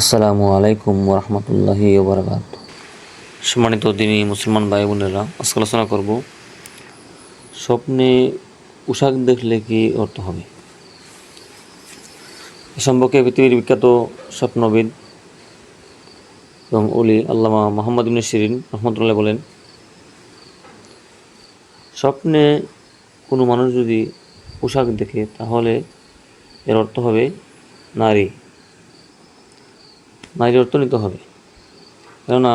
আসসালামু আলাইকুম ওরহমতুল্লাহি ওবরাকাতুহু। সম্মানিত দিনী মুসলমান ভাই বোনেরা, আজকে আলোচনা করব স্বপ্নে পোশাক দেখলে কি অর্থ হবে। এ সম্পর্কে পৃথিবীর বিখ্যাত স্বপ্নবিদ এবং ওলি আল্লামা মুহাম্মদ ইবনে সিরিন রহমতুল্লাহ বলেন, স্বপ্নে কোনো মানুষ যদি পোশাক দেখে তাহলে এর অর্থ হবে নারীর অর্থ নিতে হবে। কেননা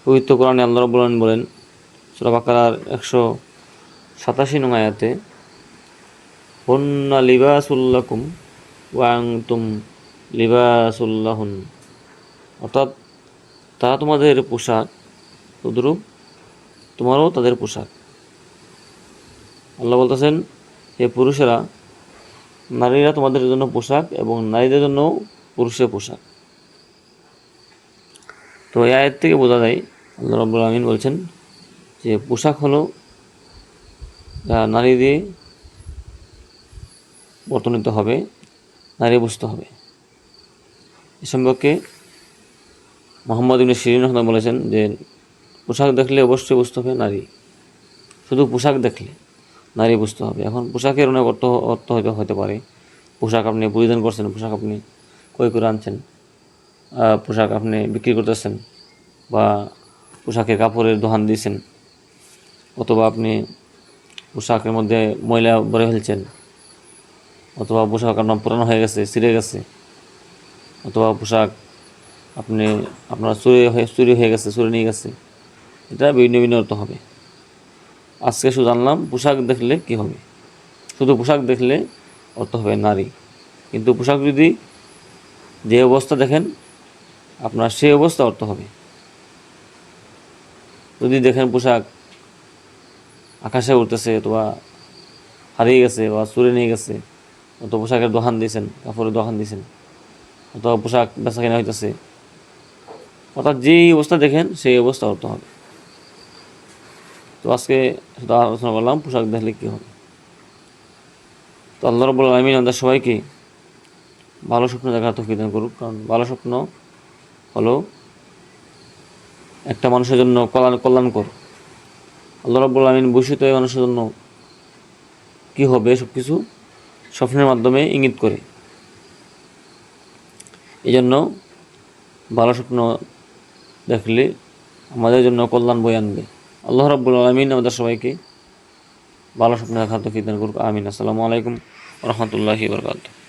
পবিত্র কোরআনে আল্লাহ রাব্বুল আলামিন বলেন, সূরা বাকারার 187 নং আয়াতে, হুন্না লিবাসুল লাকুম ওয়া আনতুম লিবাসুল লাহুন, অর্থাৎ তারা তোমাদের পোশাক, তদ্রূপ তোমারও তাদের পোশাক। আল্লাহ বলতেছেন, হে পুরুষেরা, নারীরা তোমাদের জন্য পোশাক এবং নারীদের জন্য পুরুষের পোশাক। তো এই আয়াত থেকে বোঝা যায় আল্লাহ রাব্বুল আলামিন বলছেন যে পোশাক হলো যা নারী দিয়ে বর্তনিত হবে, নারী বুঝতে হবে। এ সম্পর্কে মুহাম্মদ ইবনে সিরিন রহমাতুল্লাহ বলেছেন যে পোশাক দেখলে অবশ্যই বুঝতে হবে নারী, শুধু পোশাক দেখলে নারী বুঝতে হবে। এখন পোশাকের অনেক অর্থ হতে পারে। পোশাক আপনি পরিধান করছেন, পোশাক আপনি ক্রয় করে আনছেন, পোশাক আপনি বিক্রি করতেছেন, বা পোশাকের কাপড়ের দোকান দিয়েছেন, অথবা আপনি পোশাকের মধ্যে ময়লা ভরে ফেলছেন, অথবা পোশাক আপনার পুরানো হয়ে গেছে, ছিঁড়ে গেছে, অথবা পোশাক আপনার চুরি হয়ে গেছে, চুরি নিয়ে গেছে। এটা বিভিন্ন বিভিন্ন অর্থ হবে। আজকে শুধু জানলাম পোশাক দেখলে কি হবে। শুধু পোশাক দেখলে অর্থ হবে নারী, কিন্তু পোশাক যদি যে অবস্থা দেখেন আপনার সেই অবস্থা অর্থ হবে। যদি দেখেন পোশাক আকাশে উঠতেছে, অথবা হারিয়ে গেছে বা চুরি নিয়ে গেছে, অথবা পোশাকের দোকান দিয়েছেন, কাপড়ের দোকান দিয়েছেন, অথবা পোশাক বেচা কেনা হইতেছে, অর্থাৎ যেই অবস্থা দেখেন সেই অবস্থা অর্থ হবে। তো আজকে শুধু আলোচনা করলাম পোশাক দেখলে কী হবে। তো আল্লাহ রাব্বুল আলামিন আমাদের সবাইকে ভালো স্বপ্ন দেখার তৌফিক দান করুক। কারণ ভালো স্বপ্ন হলো একটা মানুষের জন্য কল্যাণকর। আল্লাহ রাব্বুল আলামিন ভবিষ্যতে মানুষের জন্য কী হবে সব কিছু স্বপ্নের মাধ্যমে ইঙ্গিত করে। এই জন্য ভালো স্বপ্ন দেখলে আমাদের জন্য কল্যাণ বয়ে আনবে। আল্লাহ রাব্বুল আলামিন আমাদের সবাইকে ভালো স্বপ্ন দেখার তৌফিক দান করুক। আমিন। আসসালামু আলাইকুম ওয়া রাহমাতুল্লাহি ওয়া বারাকাতুহু।